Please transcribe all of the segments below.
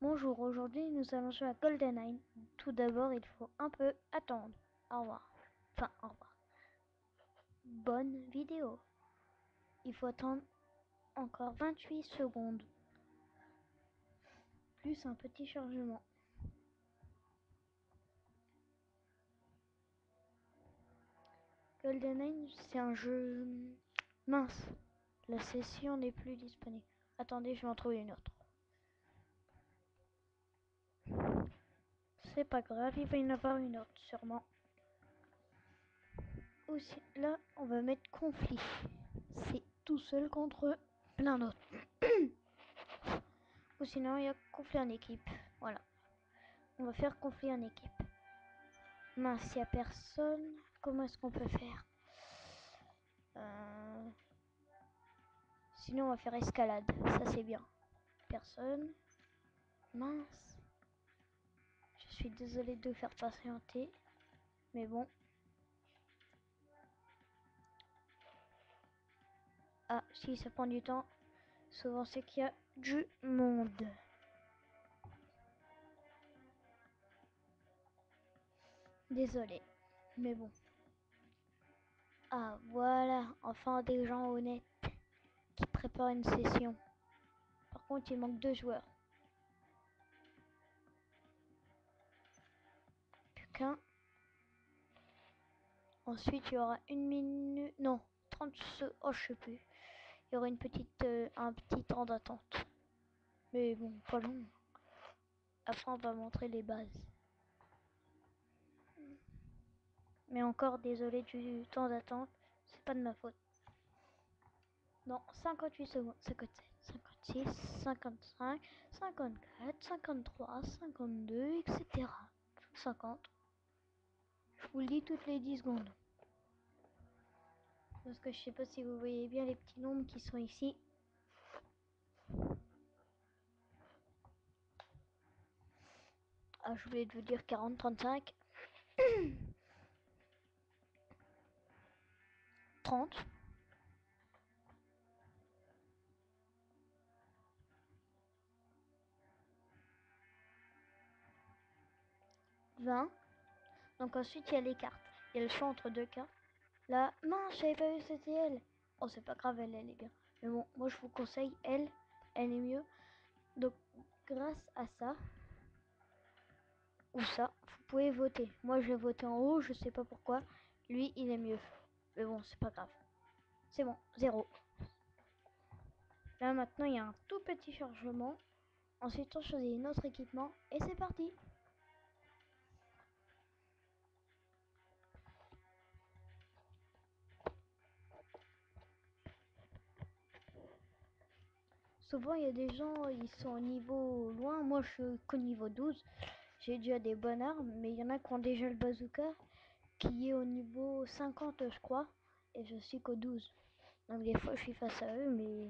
Bonjour, aujourd'hui nous allons jouer à GoldenEye. Tout d'abord, il faut un peu attendre. Au revoir. Enfin, au revoir. Bonne vidéo. Il faut attendre encore 28 secondes. Plus un petit chargement. GoldenEye, c'est un jeu mince. La session n'est plus disponible. Attendez, je vais en trouver une autre. C'est pas grave, il va y en avoir une autre, sûrement. Aussi, là, on va mettre conflit. C'est tout seul contre plein d'autres. Ou sinon, il y a conflit en équipe. Voilà. On va faire conflit en équipe. Mince, il n'y a personne. Comment est-ce qu'on peut faire Sinon, on va faire escalade. Ça, c'est bien. Personne. Mince. Je suis désolée de vous faire patienter. Mais bon. Ah, si ça prend du temps, souvent c'est qu'il y a du monde. Désolée. Mais bon. Ah, voilà. Enfin, des gens honnêtes qui préparent une session. Par contre, il manque 2 joueurs. Plus qu'un. Ensuite, il y aura 1 minute, non, 30 secondes, oh je sais plus. Il y aura un petit temps d'attente. Mais bon, pas long. Après, on va montrer les bases. Mais encore, désolé du temps d'attente, c'est pas de ma faute. Non, 58 secondes, 57, 56, 55, 54, 53, 52, etc. 50. Je vous le dis toutes les 10 secondes. Parce que je sais pas si vous voyez bien les petits nombres qui sont ici. Ah, je voulais vous dire 40, 35. 30. 20. Donc ensuite, il y a les cartes. Il y a le choix entre 2 cartes. Là, mince, j'avais pas vu c'était elle. Oh, c'est pas grave, elle est bien. Mais bon, moi je vous conseille, elle est mieux. Donc, grâce à ça, ou ça, vous pouvez voter. Moi, je vais voter en haut, je sais pas pourquoi. Lui, il est mieux. Mais bon, c'est pas grave. C'est bon, 0. Là, maintenant, il y a un tout petit chargement. Ensuite, on choisit notre équipement et c'est parti. Souvent, il y a des gens, ils sont au niveau loin. Moi, je suis qu'au niveau 12. J'ai déjà des bonnes armes, mais il y en a qui ont déjà le bazooka, qui est au niveau 50, je crois. Et je suis qu'au 12. Donc, des fois, je suis face à eux, mais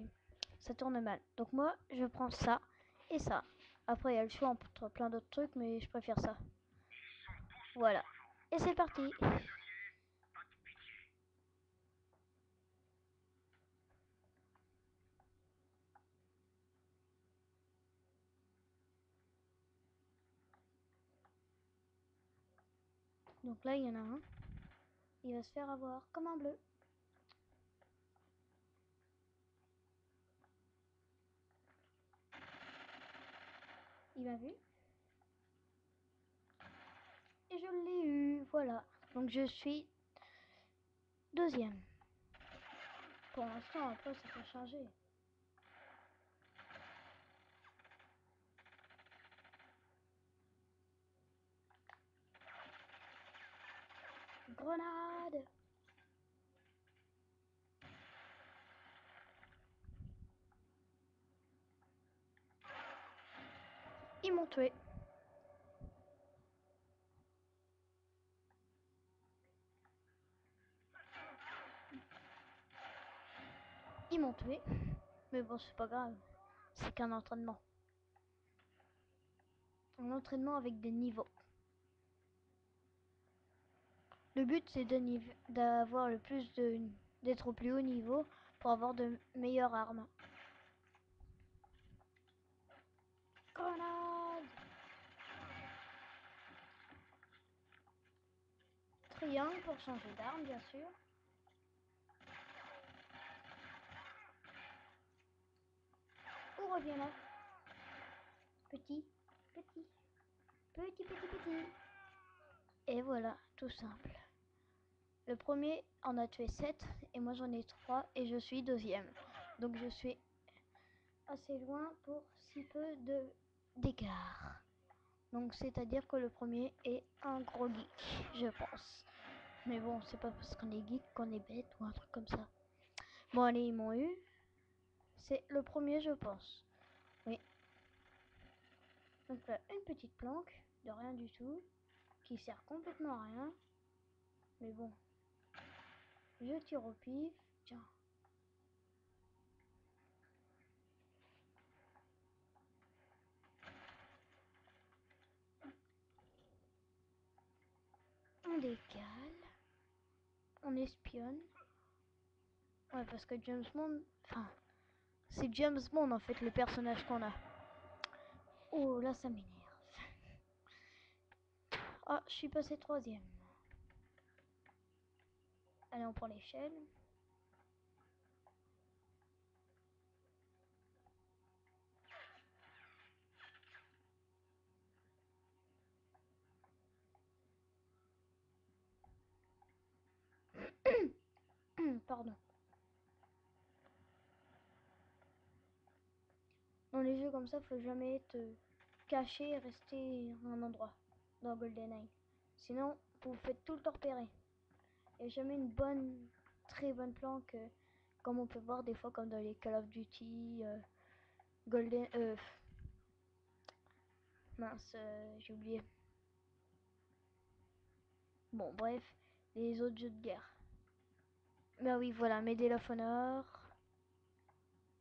ça tourne mal. Donc, moi, je prends ça et ça. Après, il y a le choix entre plein d'autres trucs, mais je préfère ça. Voilà. Et c'est parti. Donc là, il y en a un. Il va se faire avoir comme un bleu. Il m'a vu. Et je l'ai eu. Voilà. Donc je suis deuxième. Pour l'instant, après, ça peut changer. Grenade! Ils m'ont tué. Ils m'ont tué. Mais bon, c'est pas grave. C'est qu'un entraînement. Un entraînement avec des niveaux. Le but, c'est d'avoir le plus d'être au plus haut niveau pour avoir de meilleures armes. Grenade! même pour changer d'arme, bien sûr. Où revient là? Petit, petit, petit, petit, petit. Et voilà, tout simple. Le premier en a tué 7 et moi j'en ai 3 et je suis deuxième. Donc je suis assez loin pour si peu d'écart. Donc c'est-à-dire que le premier est un gros geek, je pense. Mais bon, c'est pas parce qu'on est geek qu'on est bête ou un truc comme ça. Bon allez, ils m'ont eu. C'est le premier, je pense. Oui. Donc là, une petite planque de rien du tout, qui sert complètement à rien. Mais bon, je tire au pif. Tiens. On décale. On espionne. Ouais, parce que James Bond... Enfin, c'est James Bond en fait, le personnage qu'on a. Oh, là, ça m'énerve. Ah, je suis passé troisième. Allez, on prend l'échelle. Pardon. Dans les jeux comme ça, faut jamais être caché et rester à un endroit dans GoldenEye. Sinon, vous vous faites tout le temps repérer. Il n'y a jamais une très bonne planque, comme on peut voir des fois, comme dans les Call of Duty, Golden... mince, j'ai oublié. Bon, bref, les autres jeux de guerre. Bah oui, voilà, Medal of Honor,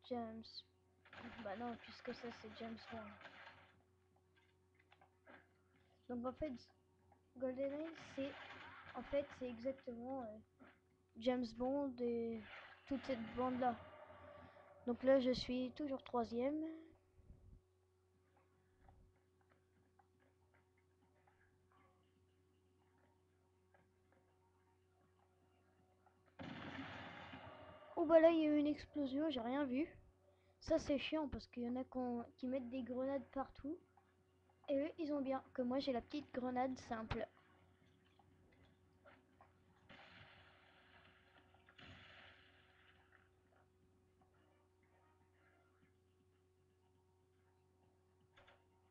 James... Bah non, puisque ça c'est James Bond. Donc en fait, GoldenEye, c'est exactement James Bond et toute cette bande-là. Donc là, je suis toujours troisième. Oh bah là, il y a eu une explosion, j'ai rien vu. Ça, c'est chiant parce qu'il y en a qui mettent des grenades partout. Et eux, ils ont bien que moi, j'ai la petite grenade simple.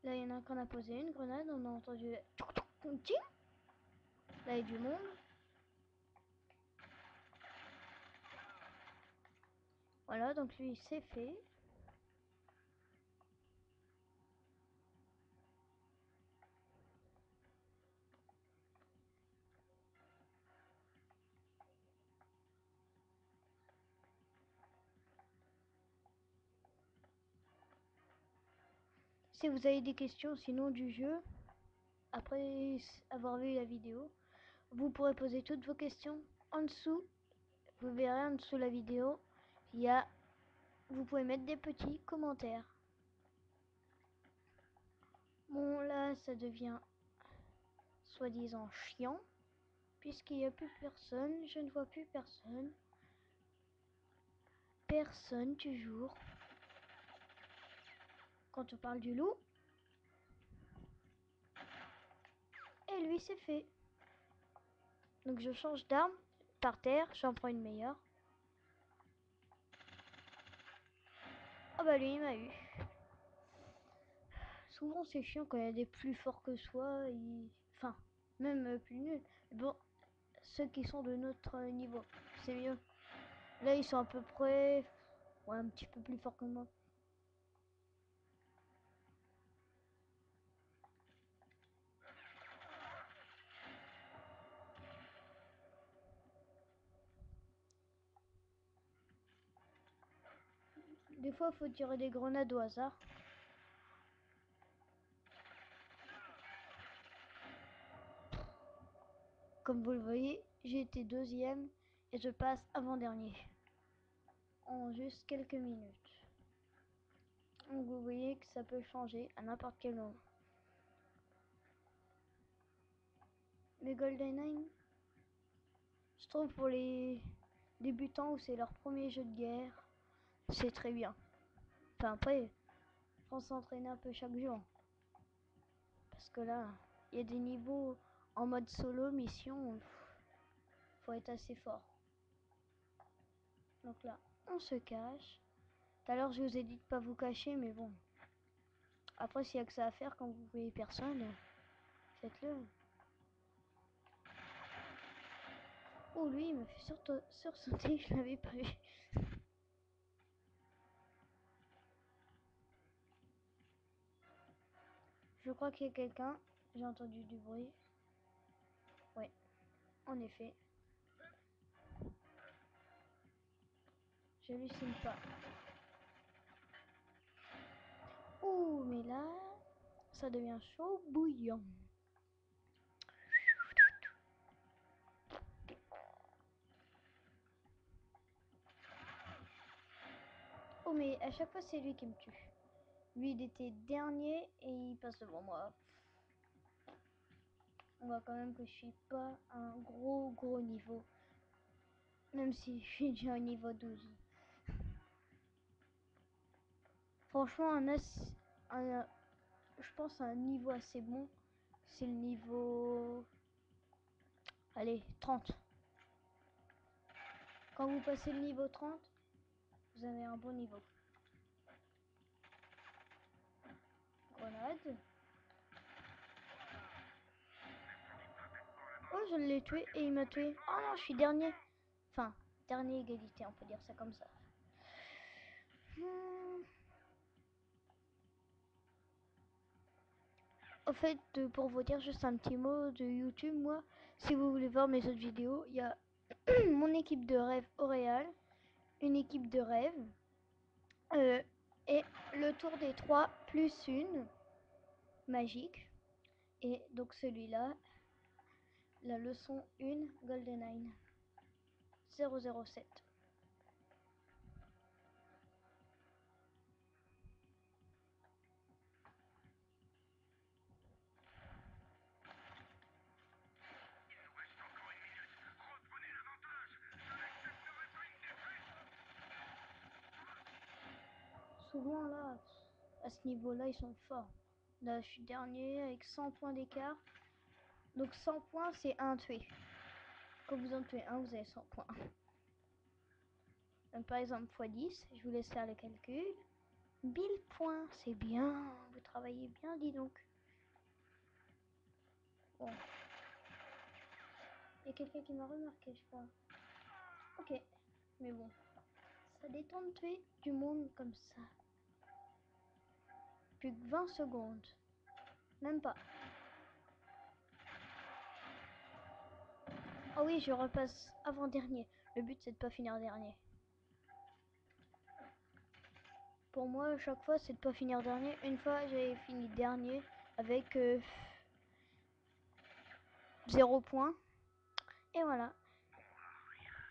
Là, il y en a un qu'on a posé une grenade, on a entendu... Là, il y a du monde. Voilà, donc lui, c'est fait. Si vous avez des questions sinon du jeu, après avoir vu la vidéo, vous pourrez poser toutes vos questions en dessous. Vous verrez en dessous la vidéo, il y a, vous pouvez mettre des petits commentaires. Bon là, ça devient soi-disant chiant, puisqu'il n'y a plus personne, je ne vois plus personne. Personne toujours. Quand on parle du loup, et lui c'est fait. Donc je change d'arme par terre, j'en prends une meilleure. Ah bah lui il m'a eu. Souvent c'est chiant quand il y a des plus forts que soi, enfin même plus nuls. Bon, ceux qui sont de notre niveau, c'est mieux. Là ils sont à peu près, ouais, un petit peu plus forts que moi. Des fois faut tirer des grenades au hasard. Comme vous le voyez, j'ai été deuxième et je passe avant-dernier en juste quelques minutes. Donc vous voyez que ça peut changer à n'importe quel moment. Mais GoldenEye, Je trouve pour les débutants où c'est leur premier jeu de guerre, c'est très bien. Enfin après, faut s'entraîner un peu chaque jour. Parce que là, il y a des niveaux en mode solo, mission, faut être assez fort. Donc là, on se cache. Tout à l'heure, je vous ai dit de pas vous cacher, mais bon. Après, s'il y a que ça à faire quand vous voyez personne, faites-le. Oh, lui, il me fait sursauter, je l'avais pas vu. Je crois qu'il y a quelqu'un. J'ai entendu du bruit. Ouais, en effet. J'hallucine pas. Oh, mais là, ça devient chaud bouillant. Oh, mais à chaque fois, c'est lui qui me tue. Lui, il était dernier et il passe devant moi. On voit quand même que je suis pas un gros niveau. Même si je suis déjà au niveau 12. Franchement, je pense un niveau assez bon, c'est le niveau... Allez, 30. Quand vous passez le niveau 30, vous avez un bon niveau. Grenade. Oh, je l'ai tué et il m'a tué. Oh non, je suis dernier. Enfin, dernier égalité, on peut dire ça comme ça. Au fait, pour vous dire juste un petit mot de YouTube, moi, si vous voulez voir mes autres vidéos, il y a mon équipe de rêve Auréal, une équipe de rêve, et le tour des 3 plus une magique. Et donc celui-là, la leçon 1 GoldenEye 007. Souvent là, à ce niveau-là, ils sont forts. Là, je suis dernier avec 100 points d'écart. Donc 100 points, c'est un tué. Quand vous en tuez un, vous avez 100 points. Donc, par exemple, x 10, je vous laisse faire le calcul. 1000 points, c'est bien. Vous travaillez bien, dis donc. Bon. Il y a quelqu'un qui m'a remarqué, je crois. Ok. Mais bon. Ça détend de tuer du monde comme ça. Plus que 20 secondes. Même pas. Oh oui, je repasse avant-dernier. Le but, c'est de pas finir dernier. Pour moi, à chaque fois, c'est de pas finir dernier. Une fois, j'avais fini dernier avec 0 points. Et voilà.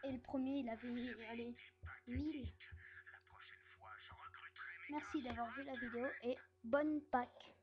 Et le premier, il avait, allez, 1000. Merci d'avoir vu la vidéo et bonne Pâques.